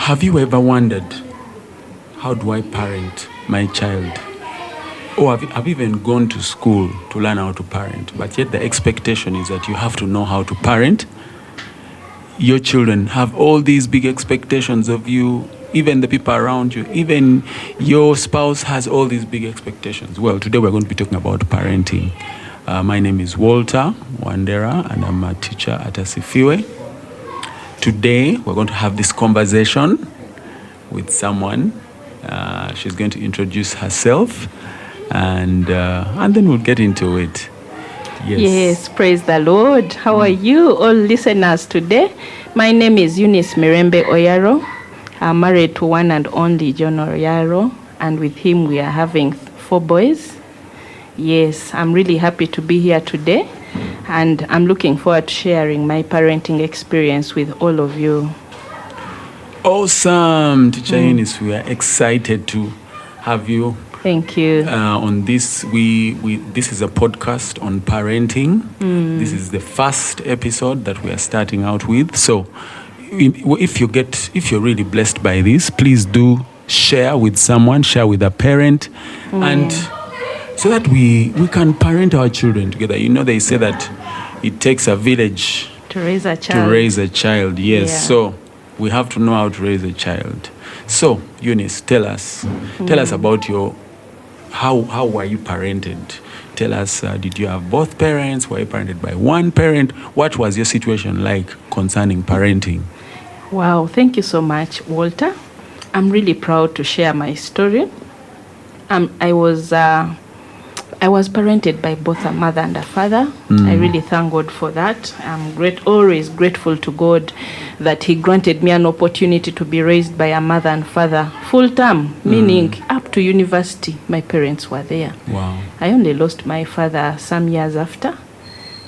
Have you ever wondered, how do I parent my child? Or have you even gone to school to learn how to parent? But yet the expectation is that you have to know how to parent. Your children have all these big expectations of you, even the people around you, even your spouse has all these big expectations. Well, today we're going to be talking about parenting. My name is Walter Wandera, and I'm a teacher at Asifiwe. Today we're going to have this conversation with someone. She's going to introduce herself, and then we'll get into it. Yes, praise the Lord. How are you all listeners today? My name is EUNICE OYARO. I'm married to one and only John OYARO, and with him we are having 4 boys. Yes, I'm really happy to be here today, and I'm looking forward to sharing my parenting experience with all of you. Awesome, Teacher EUNICE. We are excited to have you. Thank you. On this, this is a podcast on parenting. This is the first episode that we are starting out with. So, if you're really blessed by this, please do share with someone, share with a parent, and so that we can parent our children together. You know, they say that it takes a village to raise a child. Yes. Yeah. So we have to know how to raise a child. So, EUNICE, tell us about how were you parented? Tell us, did you have both parents? Were you parented by one parent? What was your situation like concerning parenting? Wow, thank you so much, Walter. I'm really proud to share my story. I was parented by both a mother and a father. I really thank God for that. I'm always grateful to God that He granted me an opportunity to be raised by a mother and father full term, meaning up to university, my parents were there. Wow. I only lost my father some years after,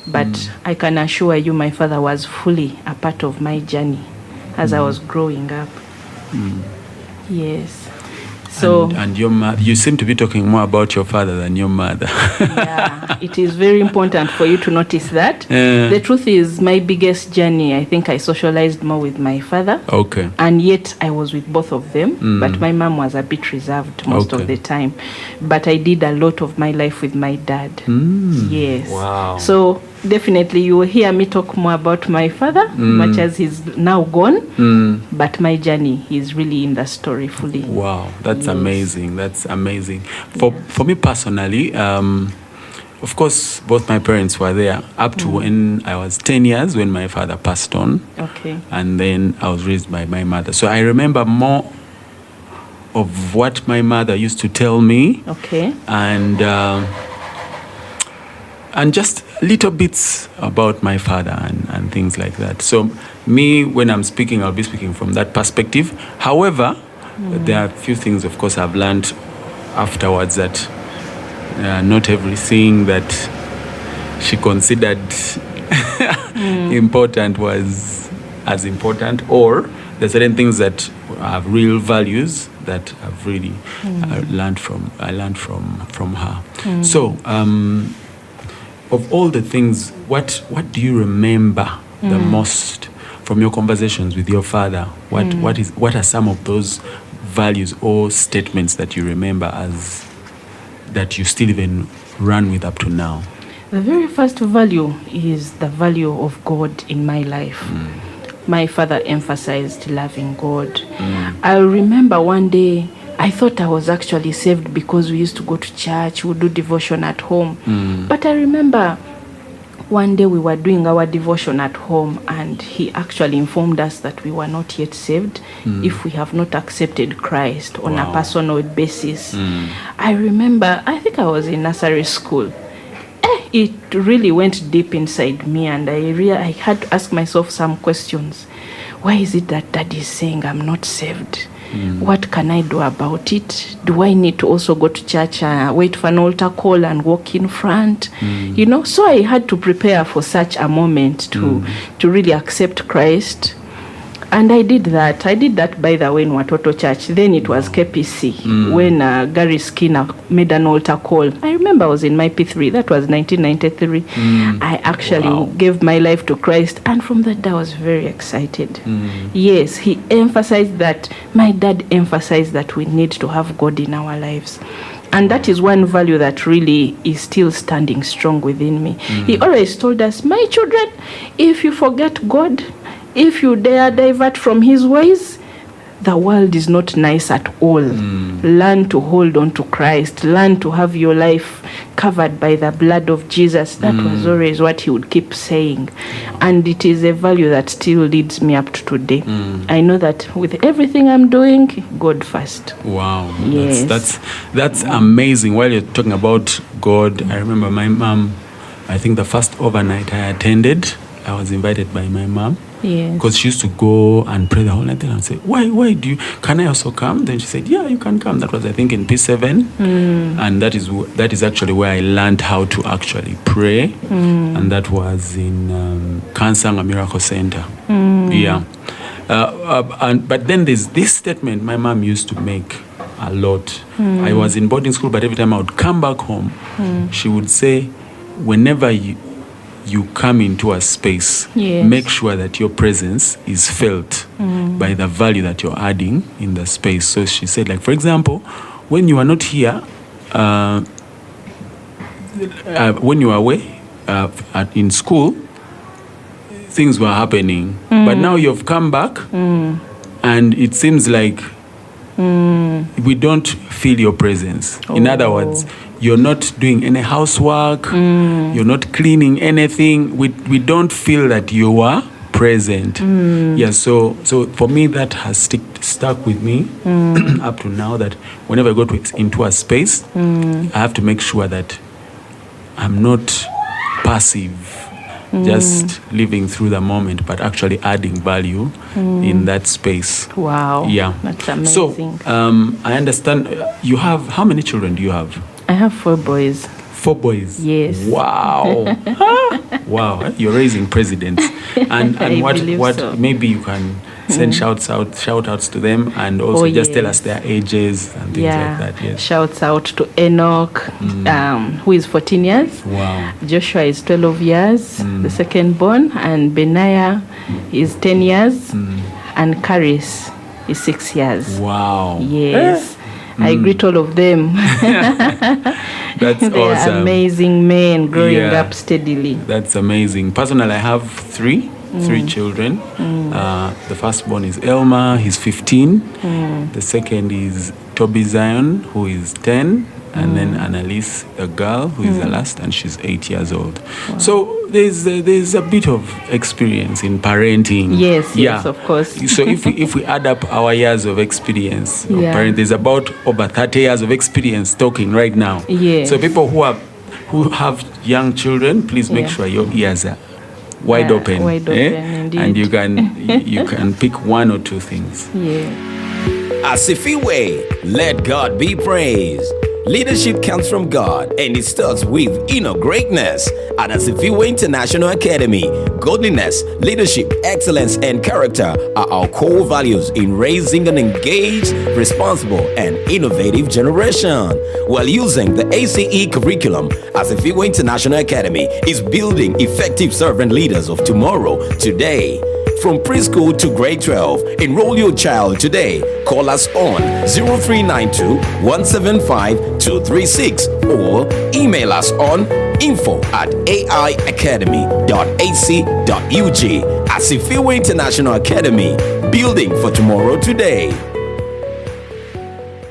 but I can assure you my father was fully a part of my journey as I was growing up. Yes. So, and your mother, you seem to be talking more about your father than your mother. Yeah, it is very important for you to notice that. The truth is, my biggest journey, I think I socialized more with my father. Okay. And yet I was with both of them, but my mom was a bit reserved most of the time. But I did a lot of my life with my dad. Yes. Wow. So definitely you will hear me talk more about my father, much as he's now gone, but my journey is really in the story fully. Wow, that's amazing. That's amazing. For me personally, of course, both my parents were there up to when I was 10 years, when my father passed on. Okay. And then I was raised by my mother. So I remember more of what my mother used to tell me. Okay. And just little bits about my father and things like that. So me, when I'm speaking, I'll be speaking from that perspective. However, there are a few things, of course, I've learned afterwards that not everything that she considered important was as important, or there's certain things that have real values that I've really learned from her. So, of all the things, what do you remember the most from your conversations with your father? What are some of those values or statements that you remember as that you still even run with up to now? The very first value is the value of God in my life. My father emphasized loving God. I remember one day I thought I was actually saved because we used to go to church, we would do devotion at home. But I remember one day we were doing our devotion at home, and he actually informed us that we were not yet saved if we have not accepted Christ on a personal basis. I remember, I think I was in nursery school. It really went deep inside me, and I had to ask myself some questions. Why is it that Dad is saying I'm not saved? What can I do about it? Do I need to also go to church, wait for an altar call and walk in front? You know, so I had to prepare for such a moment to really accept Christ. And I did that. I did that, by the way, in Watoto Church. Then it was KPC, when Gary Skinner made an altar call. I remember I was in my P3. That was 1993. I actually gave my life to Christ. And from that day, I was very excited. Yes, he emphasized that. My dad emphasized that we need to have God in our lives. And that is one value that really is still standing strong within me. He always told us, my children, if you forget God, if you dare divert from his ways, the world is not nice at all. Learn to hold on to Christ. Learn to have your life covered by the blood of Jesus. That was always what he would keep saying. And it is a value that still leads me up to today. I know that with everything I'm doing, God first. Wow. Yes. That's amazing. While you're talking about God, I remember my mom, I think the first overnight I attended, I was invited by my mom. Yes. Because she used to go and pray the whole night and say, why can I also come? Then she said, yeah, you can come. That was, I think, in P7. And that is actually where I learned how to actually pray. And that was in Kansanga Miracle Center. Yeah. But then there's this statement my mom used to make a lot. I was in boarding school, but every time I would come back home, she would say, whenever you come into a space, make sure that your presence is felt by the value that you're adding in the space. So she said, like, for example, when you are not here, when you are away in school, things were happening. But now you've come back, and it seems like we don't feel your presence. In other words, you're not doing any housework, you're not cleaning anything. We don't feel that you are present. Yeah, so for me, that has stuck with me up to now, that whenever I go into a space, I have to make sure that I'm not passive, just living through the moment, but actually adding value in that space. Wow. Yeah. That's amazing. So I understand you have, how many children do you have? I have 4 boys. 4 boys? Yes. Wow. Wow. You're raising presidents. And what so. Maybe you can send shout outs to them, and also just tell us their ages and things like that. Yes. Shouts out to Enoch, who is 14 years. Wow. Joshua is 12 years, the second born, and Benaiah is 10 years, and Karis is 6 years. Wow. Yes. I greet all of them. That's they awesome. Are amazing men growing up steadily. That's amazing. Personally, I have 3 children. The firstborn is Elma, he's 15. The second is Toby Zion, who is 10. And then Annalise, a girl, who is the last, and she's 8 years old. Wow. So there's a bit of experience in parenting. Yes, of course. So if we add up our years of experience of parenting, there's about over 30 years of experience talking right now. Yes. So people who have young children, please make sure your ears are wide open. Wide open, and you can pick 1 or 2 things. Yeah. Asifiwe, let God be praised. Leadership comes from God, and it starts with inner greatness. At Asifiwe International Academy, godliness, leadership, excellence, and character are our core values in raising an engaged, responsible, and innovative generation. While using the ACE curriculum, Asifiwe International Academy is building effective servant leaders of tomorrow, today. From preschool to grade 12, enroll your child today. Call us on 0392 175 236 or email us on info@aiacademy.ac.ug. Asifiwe International Academy, building for tomorrow today.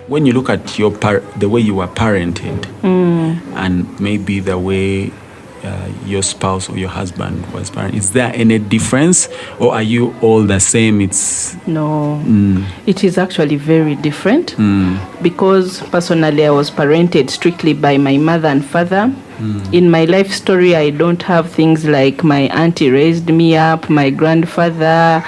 When you look at the way you were parented, and maybe the way your spouse or your husband was parent, is there any difference, or are you all the same? No, it is actually very different, because personally I was parented strictly by my mother and father. In my life story, I don't have things like my auntie raised me up, my grandfather,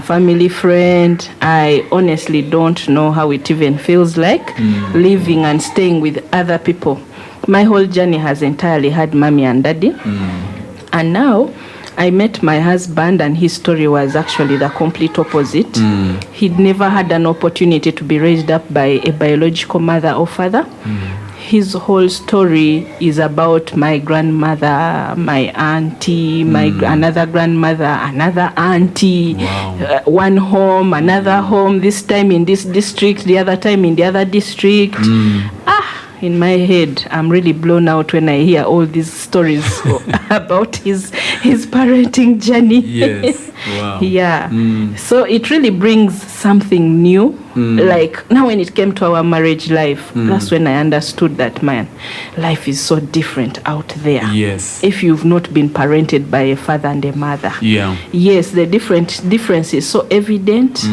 family friend. I honestly don't know how it even feels like living and staying with other people. My whole journey has entirely had mommy and daddy. And now I met my husband, and his story was actually the complete opposite. He'd never had an opportunity to be raised up by a biological mother or father. His whole story is about my grandmother, my auntie, another grandmother, another auntie, one home, another home, this time in this district, the other time in the other district. In my head, I'm really blown out when I hear all these stories about his parenting journey. Yes. Wow. Yeah. So it really brings something new. Like now when it came to our marriage life, that's when I understood that, man, life is so different out there. Yes. If you've not been parented by a father and a mother. Yeah. Yes, the difference is so evident.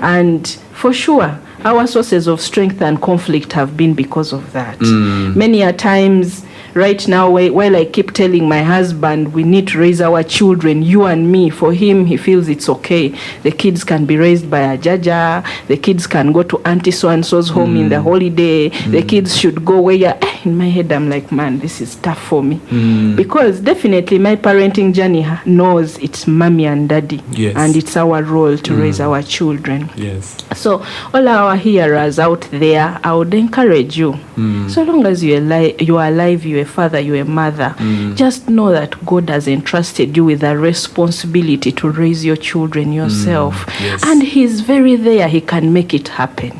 And for sure, our sources of strength and conflict have been because of that. Many a times, right now, while I keep telling my husband we need to raise our children, you and me, for him, he feels it's okay. The kids can be raised by a jaja. The kids can go to Auntie so-and-so's home in the holiday. The kids should go where... In my head, I'm like, man, this is tough for me. Because definitely my parenting journey knows it's mommy and daddy. Yes. And it's our role to raise our children. Yes. So all our hearers out there, I would encourage you. So long as you are alive, you're a father, you're a mother, just know that God has entrusted you with a responsibility to raise your children yourself. Yes. And He's very there. He can make it happen.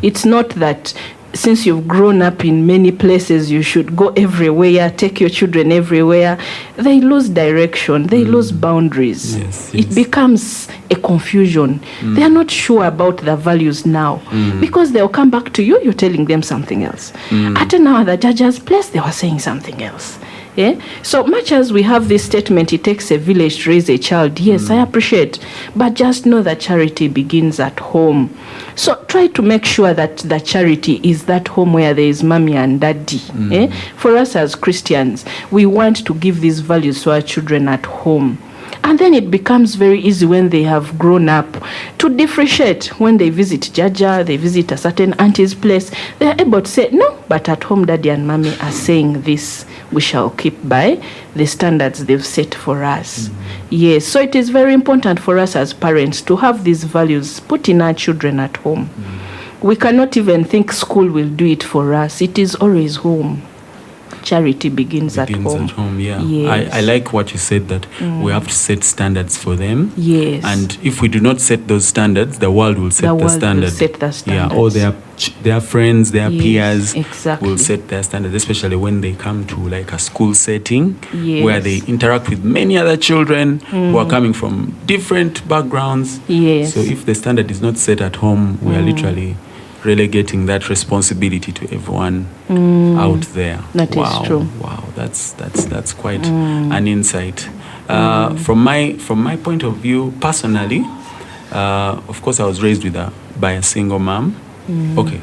It's not that since you've grown up in many places, you should go everywhere, take your children everywhere. They lose direction. They lose boundaries. Yes. It becomes a confusion. They are not sure about the values now because they'll come back to you, you're telling them something else. At another judge's place, they were saying something else. Yeah? So much as we have this statement, it takes a village to raise a child. Yes, I appreciate. But just know that charity begins at home. So try to make sure that the charity is that home where there is mommy and daddy. For us as Christians, we want to give these values to our children at home. And then it becomes very easy when they have grown up to differentiate. When they visit Jaja, they visit a certain auntie's place, they are able to say, no, but at home daddy and mommy are saying this. We shall keep by the standards they've set for us. Yes, so it is very important for us as parents to have these values put in our children at home. We cannot even think school will do it for us. It is always home. Charity begins at home. Yeah. Yes. I like what you said, that we have to set standards for them. Yes. And if we do not set those standards, the world will set the standard. Yeah, all their friends, their peers will set their standards, especially when they come to like a school setting where they interact with many other children who are coming from different backgrounds. Yes. So if the standard is not set at home, we are literally relegating that responsibility to everyone out there. That is true. Wow, that's quite an insight. From my point of view, personally, of course, I was raised by a single mom. Okay,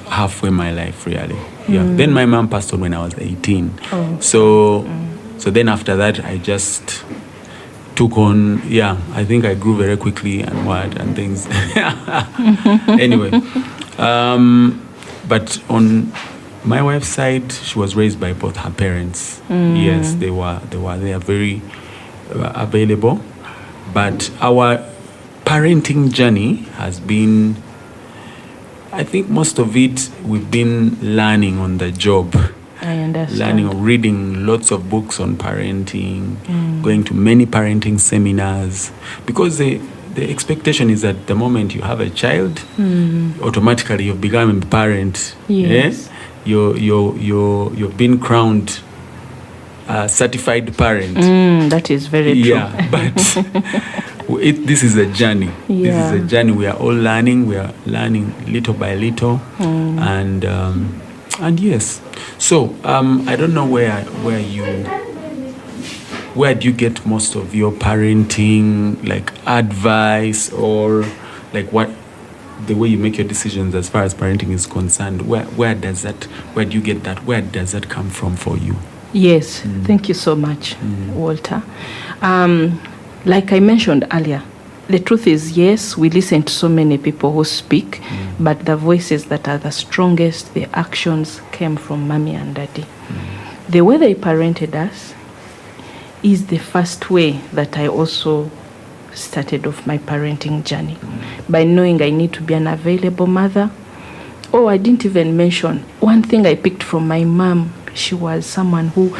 halfway my life, really. Yeah. Then my mom passed on when I was 18. So then after that, I just took on, I think I grew very quickly and things. Anyway, but on my wife's side, she was raised by both her parents. Yes, they are very available. But our parenting journey has been, I think most of it we've been learning on the job. I understand. Learning or reading lots of books on parenting, going to many parenting seminars, because the expectation is that the moment you have a child, automatically you've become a parent. Yes. You've been crowned a certified parent. That is very true. Yeah, but this is a journey. This is a journey. We are all learning. We are learning little by little, and yes. So I don't know where do you get most of your parenting, like advice, or like what the way you make your decisions as far as parenting is concerned? Where do you get that? Where does that come from for you? Yes, thank you so much, Walter. Like I mentioned earlier, the truth is, yes, we listen to so many people who speak, but the voices that are the strongest, the actions came from mommy and daddy. The way they parented us, is the first way that I also started off my parenting journey, by knowing I need to be an available mother. Oh, I didn't even mention one thing I picked from my mom. She was someone who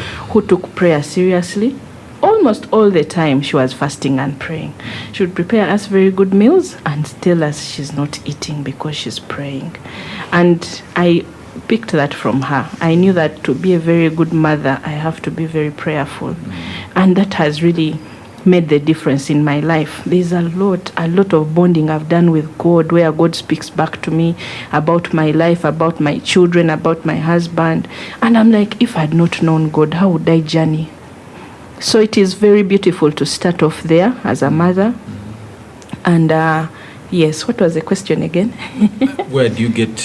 took prayer seriously. Almost all the time she was fasting and praying. She would prepare us very good meals and tell us she's not eating because she's praying. And I picked that from her. I knew that to be a very good mother, I have to be very prayerful. And that has really made the difference in my life. There's a lot of bonding I've done with God, where God speaks back to me about my life, about my children, about my husband. And I'm like, if I had not known God, how would I journey? So it is very beautiful to start off there as a mother. And yes, what was the question again? Where do you get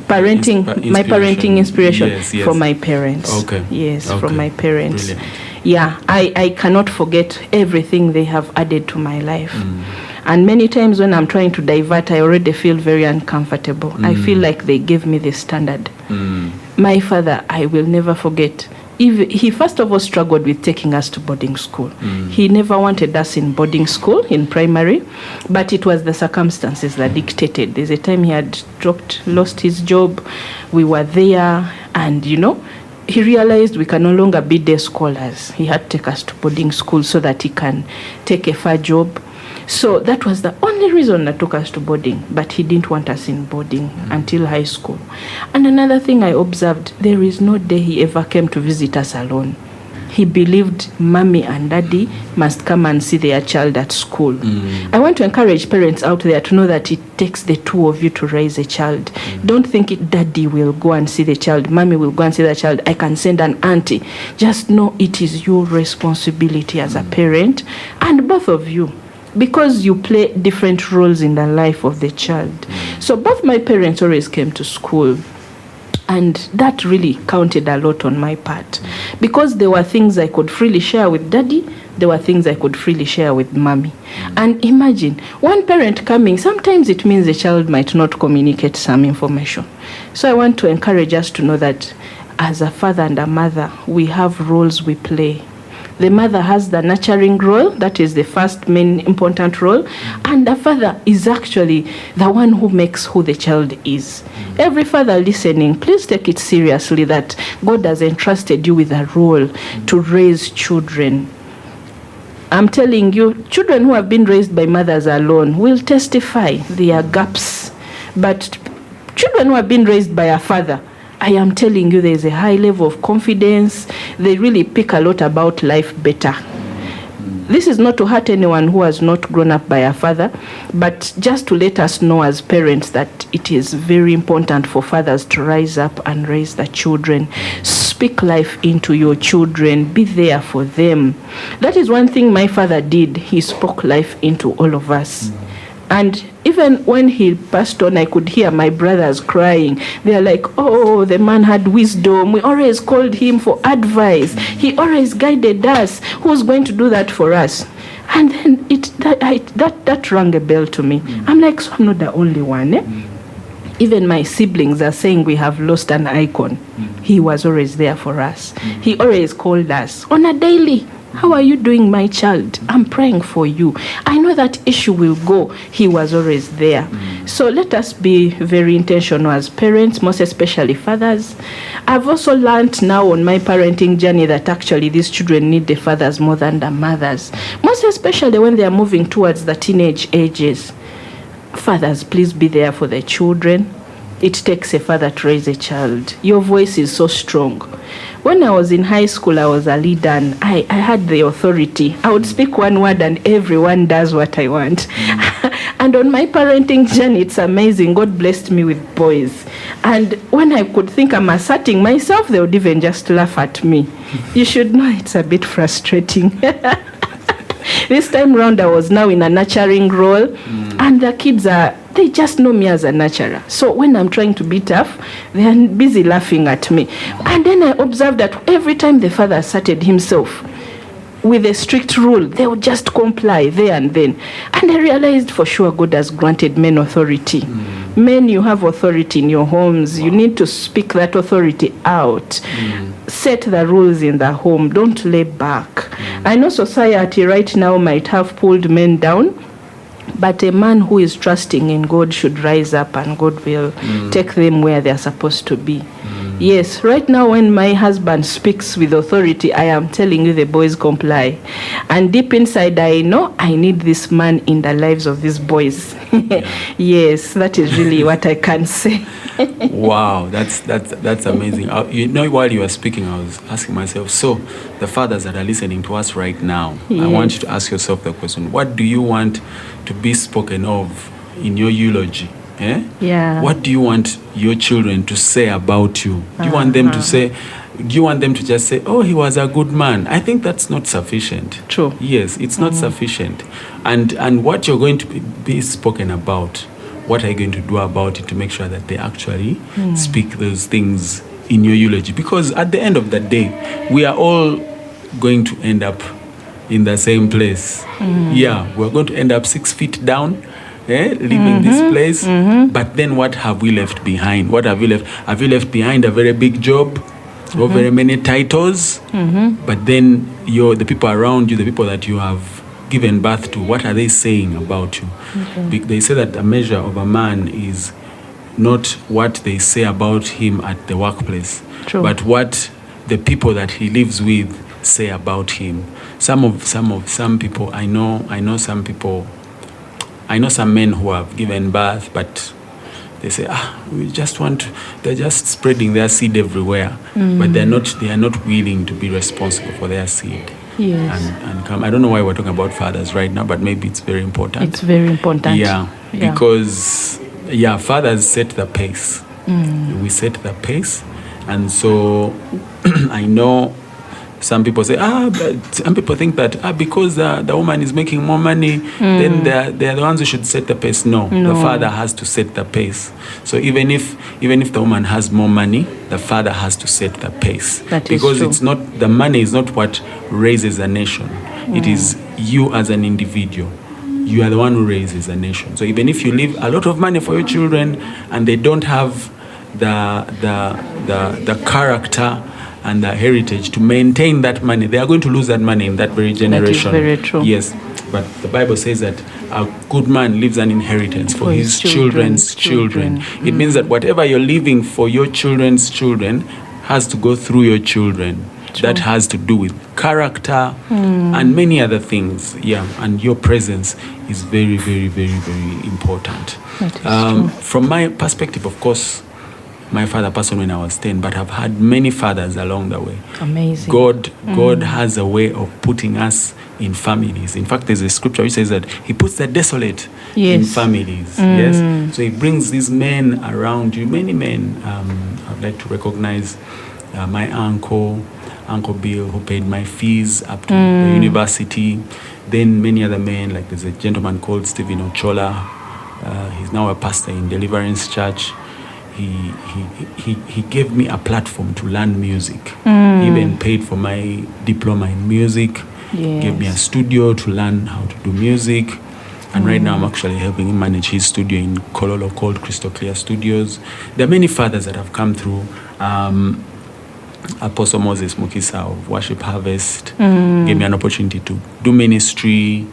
parenting? My parenting inspiration? Yes. From my parents. Okay. Yes, okay. From my parents. Brilliant. Yeah, I cannot forget everything they have added to my life. And many times when I'm trying to divert, I already feel very uncomfortable. I feel like they gave me the standard. My father, I will never forget. He first of all struggled with taking us to boarding school. He never wanted us in boarding school in primary, but it was the circumstances that dictated. There's a time he had lost his job. We were there, and he realized we can no longer be day scholars. He had to take us to boarding school so that he can take a fair job. So that was the only reason that took us to boarding, but he didn't want us in boarding until high school. And another thing I observed, there is no day he ever came to visit us alone. He believed mommy and daddy must come and see their child at school. I want to encourage parents out there to know that it takes the two of you to raise a child. Don't think daddy will go and see the child, mommy will go and see the child, I can send an auntie. Just know it is your responsibility as a parent, and both of you, because you play different roles in the life of the child. So both my parents always came to school, and that really counted a lot on my part, because there were things I could freely share with daddy, there were things I could freely share with mommy. And imagine, one parent coming, sometimes it means the child might not communicate some information. So I want to encourage us to know that as a father and a mother, we have roles we play. The mother has the nurturing role, that is the first main important role, and the father is actually the one who makes who the child is. Every father listening, please take it seriously that God has entrusted you with a role to raise children. I'm telling you, children who have been raised by mothers alone will testify there are gaps, but children who have been raised by a father, I am telling you, there is a high level of confidence. They really pick a lot about life better. This is not to hurt anyone who has not grown up by a father, but just to let us know as parents that it is very important for fathers to rise up and raise the children. Speak life into your children. Be there for them. That is one thing my father did. He spoke life into all of us. And even when he passed on, I could hear my brothers crying. They are like, oh, the man had wisdom. We always called him for advice. He always guided us. Who's going to do that for us? And then that rang a bell to me. I'm like, so I'm not the only one. Even my siblings are saying we have lost an icon. He was always there for us. He always called us on a daily. How are you doing, my child? I'm praying for you. I know that issue will go. He was always there. So let us be very intentional as parents, most especially fathers. I've also learned now on my parenting journey that actually these children need the fathers more than the mothers, most especially when they are moving towards the teenage ages. Fathers, please be there for the children. It takes a father to raise a child. Your voice is so strong. When I was in high school, I was a leader and I had the authority. I would speak one word and everyone does what I want. And on my parenting journey, it's amazing. God blessed me with boys. And when I could think I'm asserting myself, they would even just laugh at me. You should know it's a bit frustrating. This time round, I was now in a nurturing role, and the kids they just know me as a nurturer. So when I'm trying to be tough, they are busy laughing at me. And then I observed that every time the father asserted himself with a strict rule, they would just comply there and then. And I realized for sure God has granted men authority. Men, you have authority in your homes. You need to speak that authority out. Set the rules in the home. Don't lay back. I know society right now might have pulled men down, but a man who is trusting in God should rise up, and God will take them where they are supposed to be. Yes, right now when my husband speaks with authority, I am telling you the boys comply. And deep inside, I know I need this man in the lives of these boys. Yes, that is really what I can say. Wow, that's amazing. You know, while you were speaking, I was asking myself, so the fathers that are listening to us right now, I want you to ask yourself the question, what do you want to be spoken of in your eulogy? Yeah. What do you want your children to say about you? Do you want them to say, do you want them to just say, oh, he was a good man? I think that's not sufficient. True. Yes, it's not sufficient. And what you're going to be spoken about, what are you going to do about it to make sure that they actually speak those things in your eulogy? Because at the end of the day, we are all going to end up in the same place. Yeah, we're going to end up 6 feet down, leaving this place. But then what have we left behind? What have you left? Have you left behind a very big job or very many titles? But then the people around you, the people that you have given birth to, what are they saying about you? They say that a measure of a man is not what they say about him at the workplace, but what the people that he lives with say about him. Some people, I know some people, I know some men who have given birth, but they say, they're just spreading their seed everywhere, but they are not willing to be responsible for their seed. Yes. And come. I don't know why we're talking about fathers right now, but maybe it's very important. It's very important. Yeah. Because fathers set the pace. We set the pace, and so I know some people say, but some people think that because the woman is making more money, then they're the ones who should set the pace. No, the father has to set the pace. So even if the woman has more money, the father has to set the pace. Because it's not, the money is not what raises a nation. It is you as an individual. You are the one who raises a nation. So even if you leave a lot of money for your children and they don't have the character and the heritage to maintain that money, they are going to lose that money in that very generation. That is very true. Yes, but the Bible says that a good man leaves an inheritance for his children's children. It means that whatever you're leaving for your children's children has to go through your children. True. That has to do with character and many other things. Yeah, and your presence is very, very, very, very important. That is true. From my perspective, of course, my father passed on when I was 10, but I've had many fathers along the way. Amazing. God has a way of putting us in families. In fact, there's a scripture which says that he puts the desolate in families. Yes. So he brings these men around you, many men. I'd like to recognize my Uncle Bill, who paid my fees up to the university. Then many other men, like there's a gentleman called Stephen Ochola. He's now a pastor in Deliverance Church. He gave me a platform to learn music. He even paid for my diploma in music. Yes. Gave me a studio to learn how to do music. And right now I'm actually helping him manage his studio in Kololo called Crystal Clear Studios. There are many fathers that have come through. Apostle Moses Mukisa of Worship Harvest gave me an opportunity to do ministry.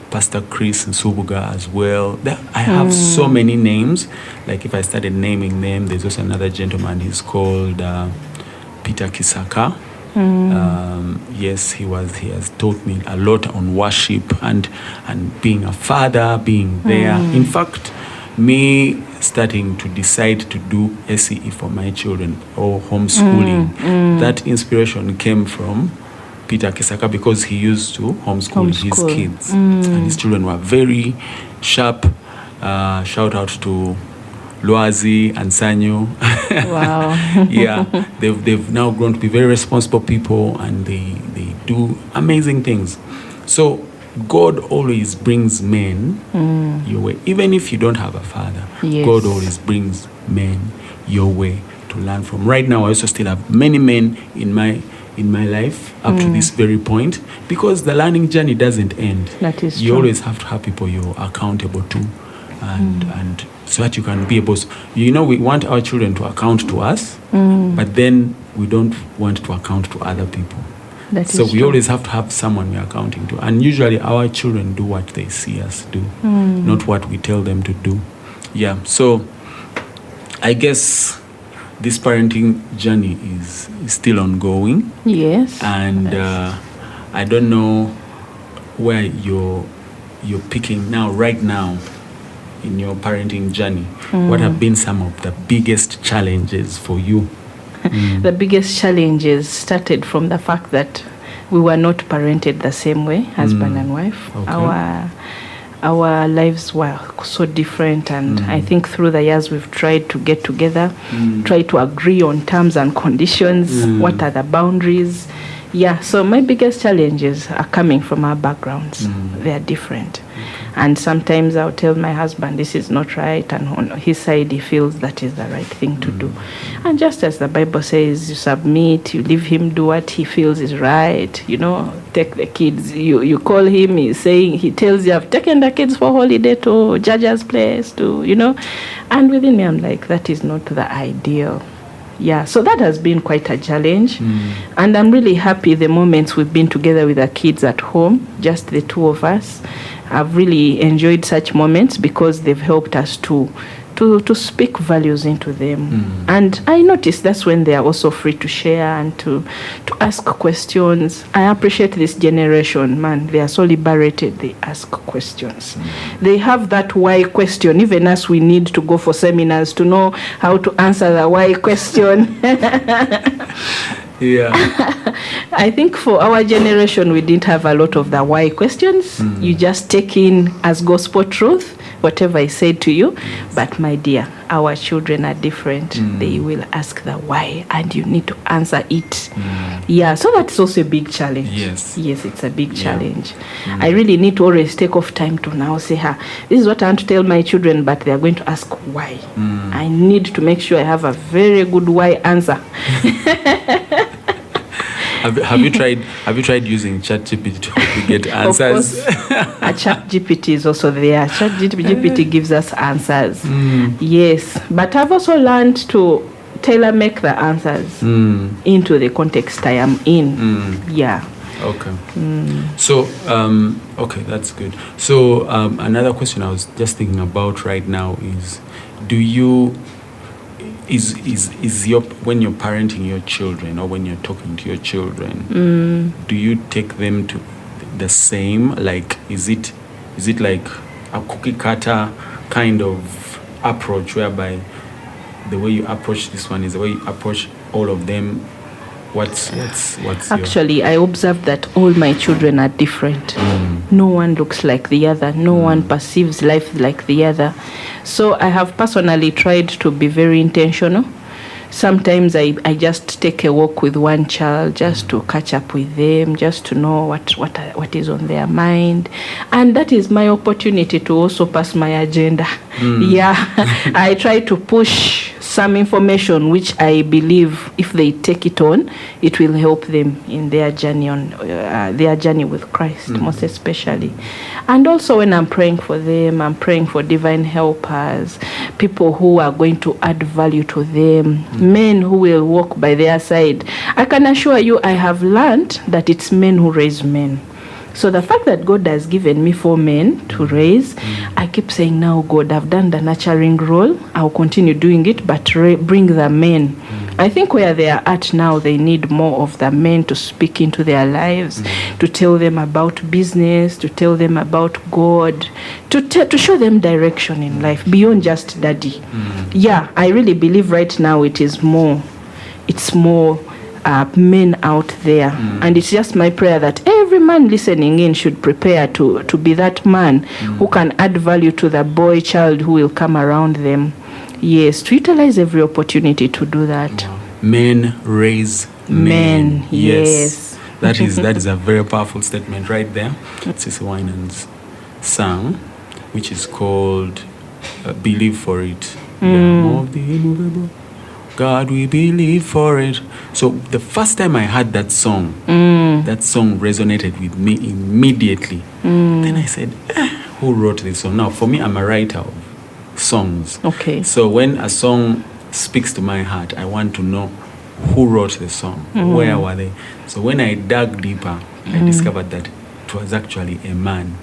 Pastor Chris Nsubuga as well. I have so many names. Like if I started naming them, there's also another gentleman. He's called Peter Kisaka. Yes, he has taught me a lot on worship and being a father, being there. In fact, me starting to decide to do SCE for my children or homeschooling, that inspiration came from Peter Kisaka, because he used to homeschool his kids and his children were very sharp. Shout out to Loazi and Sanyo. Wow. Yeah, they've now grown to be very responsible people, and they do amazing things. So God always brings men your way. Even if you don't have a father, God always brings men your way to learn from. Right now, I also still have many men in my life up to this very point, because the learning journey doesn't end. That is you true. always have to have people you're accountable to. and so that you can be able to, we want our children to account to us, but then we don't want to account to other people. So we always have to have someone we're accounting to. And usually our children do what they see us do, not what we tell them to do. Yeah, so I guess this parenting journey is still ongoing. Yes. And I don't know where you're picking now, right now, in your parenting journey. What have been some of the biggest challenges for you? The biggest challenges started from the fact that we were not parented the same way, husband and wife. Okay. Our lives were so different, and I think through the years we've tried to get together, try to agree on terms and conditions, what are the boundaries. Yeah, so my biggest challenges are coming from our backgrounds. They are different. And sometimes I'll tell my husband this is not right, and on his side he feels that is the right thing to do. And just as the Bible says, you submit, you leave him do what he feels is right, take the kids, you call him, he tells you, I've taken the kids for holiday to Jaja's place, and within me I'm like, that is not the ideal. Yeah, so that has been quite a challenge. And I'm really happy the moments we've been together with the kids at home, just the two of us. I've really enjoyed such moments because they've helped us to speak values into them. And I notice that's when they are also free to share and to ask questions. I appreciate this generation, man. They are so liberated. They ask questions. They have that why question. Even us, we need to go for seminars to know how to answer the why question. Yeah. I think for our generation, we didn't have a lot of the why questions. You just take in as gospel truth whatever I said to you. But my dear, our children are different. They will ask the why, and you need to answer it. Yeah, so that's also a big challenge. Yes, it's a big challenge. I really need to always take off time to now say, this is what I want to tell my children, but they are going to ask why. I need to make sure I have a very good why answer. Have you tried using ChatGPT to get answers? Of course, ChatGPT is also there. ChatGPT gives us answers. Yes, but I've also learned to tailor-make the answers into the context I am in. Yeah. Okay. So, okay, that's good. So, another question I was just thinking about right now is, when you're parenting your children or when you're talking to your children, do you take them to the same? Like, is it like a cookie cutter kind of approach whereby the way you approach this one is the way you approach all of them? What's Actually, I observed that all my children are different. No one looks like the other. No one perceives life like the other. So I have personally tried to be very intentional. Sometimes I just take a walk with one child just to catch up with them, just to know what is on their mind. And that is my opportunity to also pass my agenda. Yeah, I try to push some information which I believe if they take it on, it will help them in their journey with Christ, most especially. And also when I'm praying for them, I'm praying for divine helpers, people who are going to add value to them, men who will walk by their side. I can assure you, I have learned that it's men who raise men. So the fact that God has given me 4 men to raise, I keep saying, now God, I've done the nurturing role. I'll continue doing it, but bring the men. I think where they are at now, they need more of the men to speak into their lives, to tell them about business, to tell them about God, to show them direction in life beyond just daddy. Yeah, I really believe right now it's more men out there. And it's just my prayer that every man listening in should prepare to be that man who can add value to the boy child who will come around them. Yes, to utilize every opportunity to do that. Men raise men. Yes. That is a very powerful statement right there. It's Winans song, which is called Believe for It. More of the immovable. God, we believe for it. So the first time I heard that song resonated with me immediately. Then I said, who wrote this song? Now, for me, I'm a writer of songs. Okay. So when a song speaks to my heart, I want to know who wrote the song, where were they. So when I dug deeper, I discovered that it was actually a man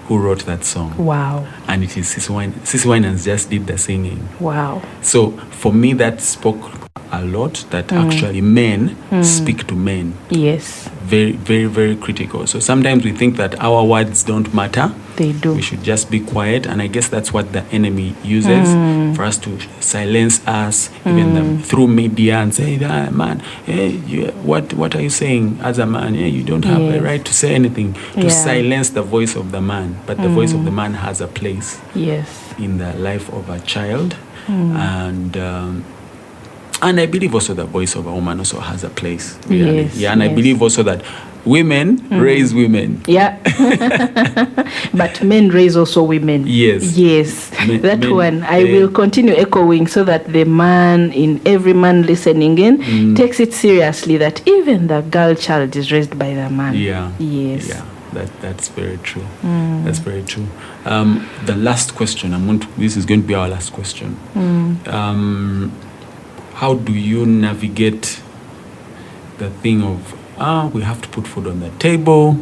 who wrote that song. Wow. And it is Sisi Winans just did the singing. Wow. So for me, that spoke a lot, that actually men speak to men. Yes. Very, very, very critical. So sometimes we think that our words don't matter. They do. We should just be quiet. And I guess that's what the enemy uses for us to silence us, even through media, and say, man, hey, what are you saying as a man? Hey, you don't have a right to say anything, to silence the voice of the man. But the voice of the man has a place in the life of a child. And I believe also the voice of a woman also has a place. Really. Yes, I believe also that women raise women. Yeah. But men raise also women. Yes. Yes. Men, one I will continue echoing, so that the man, in every man listening in, takes it seriously, that even the girl child is raised by the man. Yeah. Yes. Yeah. That's very true. That's very true. The last question, this is going to be our last question. How do you navigate the thing of, we have to put food on the table,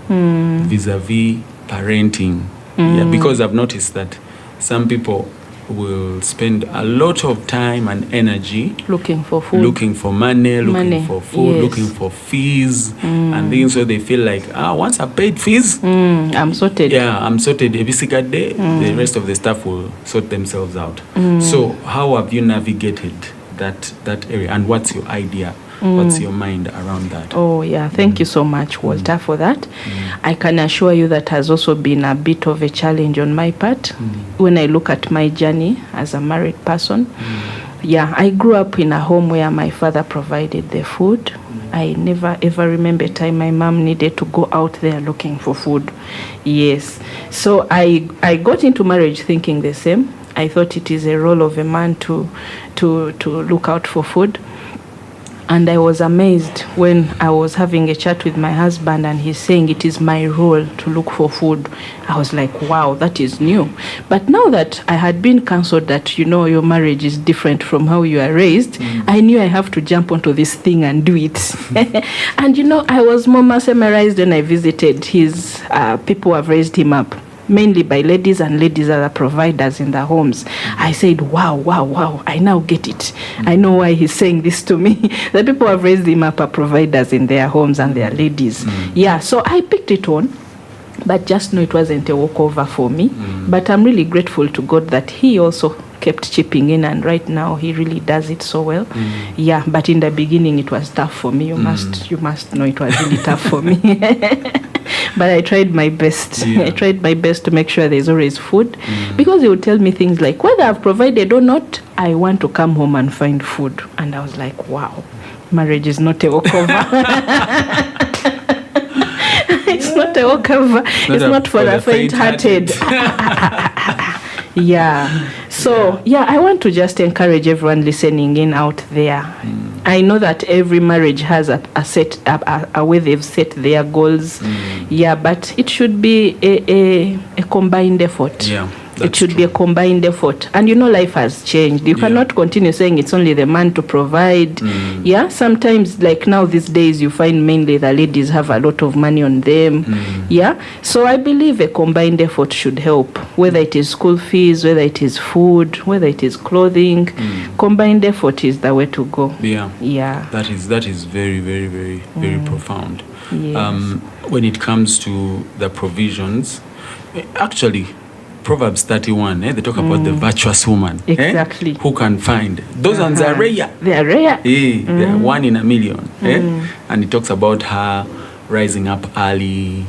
vis-a-vis parenting? Yeah, because I've noticed that some people will spend a lot of time and energy looking for food, looking for money, looking for food, looking for fees, and then so they feel like, once I paid fees, I'm sorted. Yeah, I'm sorted. Every single day, the rest of the staff will sort themselves out. So how have you navigated that area, and what's your idea? What's your mind around that? Oh, yeah. Thank you so much, Walter, for that. I can assure you that has also been a bit of a challenge on my part. When I look at my journey as a married person, I grew up in a home where my father provided the food. I never ever remember a time my mom needed to go out there looking for food. Yes. So I got into marriage thinking the same. I thought it is a role of a man to look out for food. And I was amazed when I was having a chat with my husband and he's saying it is my role to look for food. I was like, wow, that is new. But now that I had been counseled that, your marriage is different from how you are raised, I knew I have to jump onto this thing and do it. And I was more mesmerized when I visited his people who have raised him up, mainly by ladies, and ladies are the providers in the homes. I said, wow, I now get it. I know why he's saying this to me. The people who have raised him up are providers in their homes, and they are ladies. Yeah, so I picked it on, but just know it wasn't a walkover for me. But I'm really grateful to God that he also kept chipping in, and right now he really does it so well. Yeah, but in the beginning it was tough for me. You must know it was really tough for me. But I tried my best. I tried my best to make sure there's always food, because he would tell me things like, whether I've provided or not, I want to come home and find food. And I was like, wow, marriage is not a walkover. It's not a walkover. It's not for the faint-hearted. Yeah. So, I want to just encourage everyone listening in out there. I know that every marriage has a way they've set their goals. But it should be a combined effort. It should be a combined effort. And life has changed. You cannot continue saying it's only the man to provide. Sometimes, like now these days, you find mainly the ladies have a lot of money on them. So I believe a combined effort should help, whether it is school fees, whether it is food, whether it is clothing. Combined effort is the way to go. That is very, very, very, very profound. When it comes to the provisions, actually, Proverbs 31, they talk about the virtuous woman. Exactly. Who can find. Those ones are rare. They are rare. They are 1 in a million. And it talks about her rising up early,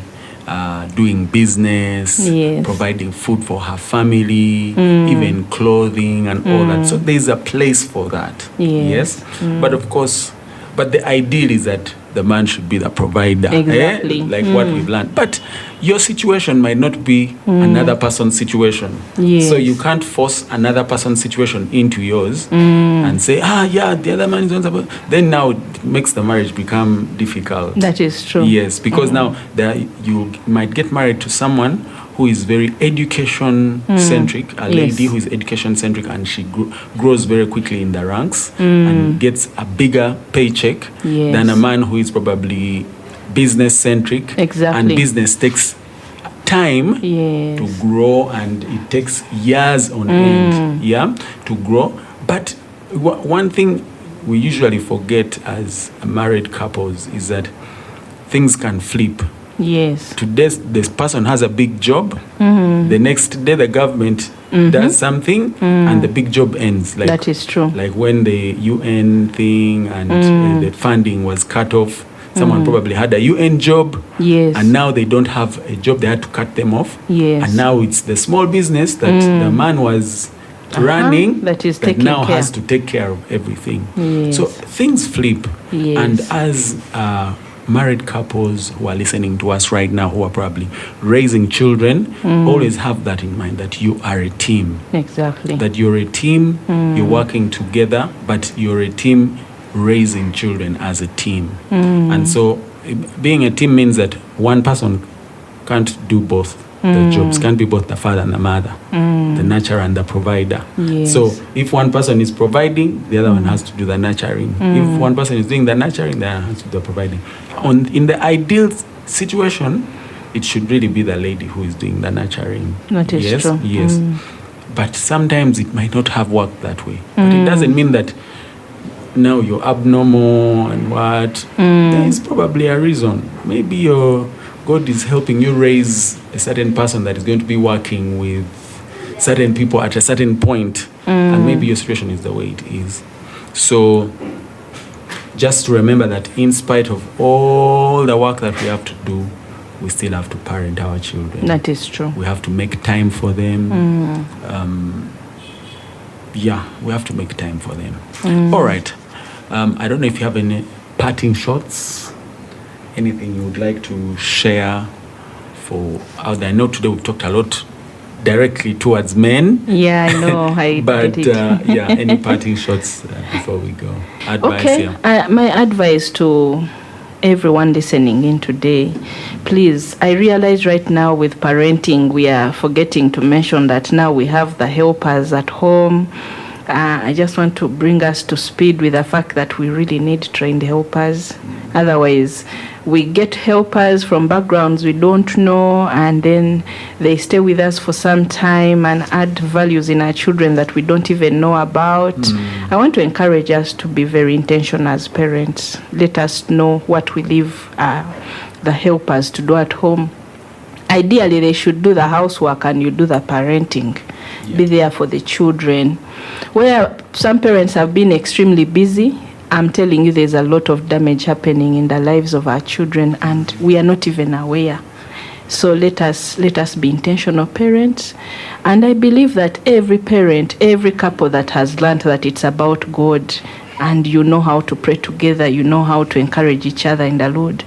doing business, providing food for her family, even clothing and all that. So there's a place for that. Yes. But of course, the ideal is that the man should be the provider. Exactly. Like what we've learned. But your situation might not be another person's situation. So you can't force another person's situation into yours and say, the other man is on support. Then now it makes the marriage become difficult. That is true. Yes, because now you might get married to someone who is very education centric, a lady who is education centric, and she grows very quickly in the ranks and gets a bigger paycheck than a man who is probably business centric. Exactly. And business takes time to grow, and it takes years on end to grow. But one thing we usually forget as married couples is that things can flip. Yes. Today, this person has a big job. The next day, the government does something, and the big job ends. Like, that is true. Like when the UN thing and the funding was cut off, someone probably had a UN job, and now they don't have a job. They had to cut them off. And now it's the small business that the man was running that is that now has to take care of everything. So things flip. And as married couples who are listening to us right now, who are probably raising children, always have that in mind, that you are a team. Exactly. That you're a team, you're working together, but you're a team raising children as a team. And so being a team means that one person can't do both the jobs, can't be both the father and the mother, the nurturer and the provider. So if one person is providing, the other one has to do the nurturing. If one person is doing the nurturing, the other has to do the providing. In the ideal situation, it should really be the lady who is doing the nurturing. That is true. Yes. But sometimes it might not have worked that way. But it doesn't mean that now you're abnormal and what. There is probably a reason. Maybe God is helping you raise a certain person that is going to be working with certain people at a certain point, and maybe your situation is the way it is. So just to remember that in spite of all the work that we have to do, we still have to parent our children. That is true. We have to make time for them. We have to make time for them. All right. I don't know if you have any parting shots, anything you would like to share for out there. I know today we've talked a lot directly towards men. Yeah, I know. But get it. any parting shots before we go? Advice, okay. My advice to everyone listening in today, please, I realize right now with parenting, we are forgetting to mention that now we have the helpers at home. I just want to bring us to speed with the fact that we really need trained helpers. Otherwise, we get helpers from backgrounds we don't know, and then they stay with us for some time and add values in our children that we don't even know about. I want to encourage us to be very intentional as parents. Let us know what we leave the helpers to do at home. Ideally, they should do the housework and you do the parenting. Be there for the children. Where some parents have been extremely busy, I'm telling you, there's a lot of damage happening in the lives of our children, and we are not even aware. So let us be intentional parents. And I believe that every parent, every couple that has learned that it's about God, and you know how to pray together, you know how to encourage each other in the Lord,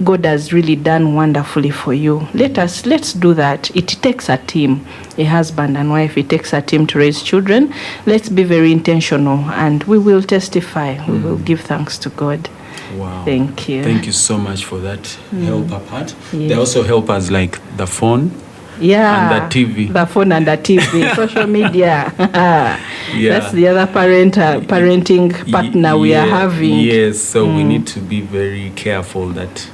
God has really done wonderfully for you. Let's do that. It takes a team, a husband and wife. It takes a team to raise children. Let's be very intentional, and we will testify. We will give thanks to God. Wow. Thank you. Thank you so much for that helper part. They also help us like the phone. Yeah, and the TV. The phone and the TV, social media. That's the other parenting partner we are having. Yes, so we need to be very careful that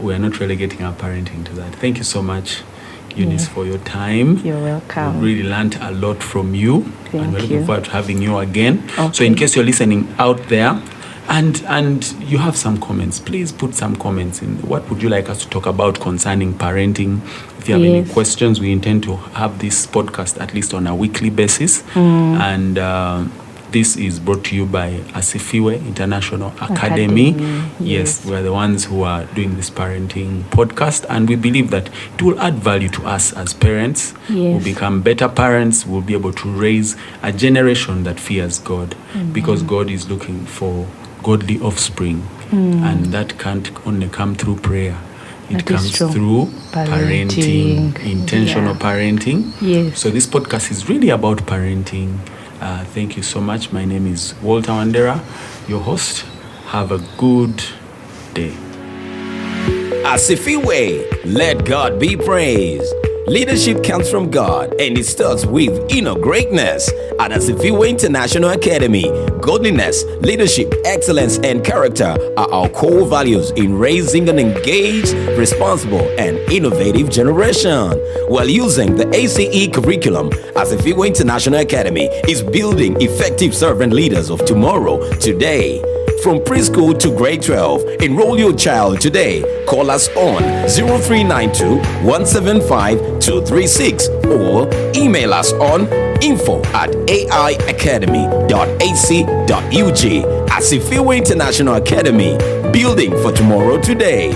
we are not relegating our parenting to that. Thank you so much, Eunice, for your time. You're welcome. We really learned a lot from you. And we're looking forward to having you again. Okay. So in case you're listening out there, and you have some comments, please put some comments in. What would you like us to talk about concerning parenting? If you have any questions, we intend to have this podcast at least on a weekly basis. And this is brought to you by Asifiwe International Academy. Yes, we're the ones who are doing this parenting podcast, and we believe that it will add value to us as parents. We'll become better parents. We'll be able to raise a generation that fears God, because God is looking for godly offspring, and that can't only come through prayer. It comes through parenting, intentional parenting. So this podcast is really about parenting. Thank you so much. My name is Walter Wandera, your host. Have a good day. Asifiwe, let God be praised. Leadership comes from God and it starts with inner greatness. At Asifiwe International Academy, godliness, leadership, excellence, and character are our core values in raising an engaged, responsible, and innovative generation. While using the ACE curriculum, Asifiwe International Academy is building effective servant leaders of tomorrow, today. From preschool to grade 12, enroll your child today. Call us on 0392 175 236 or email us on info@aiacademy.ac.ug. Asifiwe International Academy, building for tomorrow today.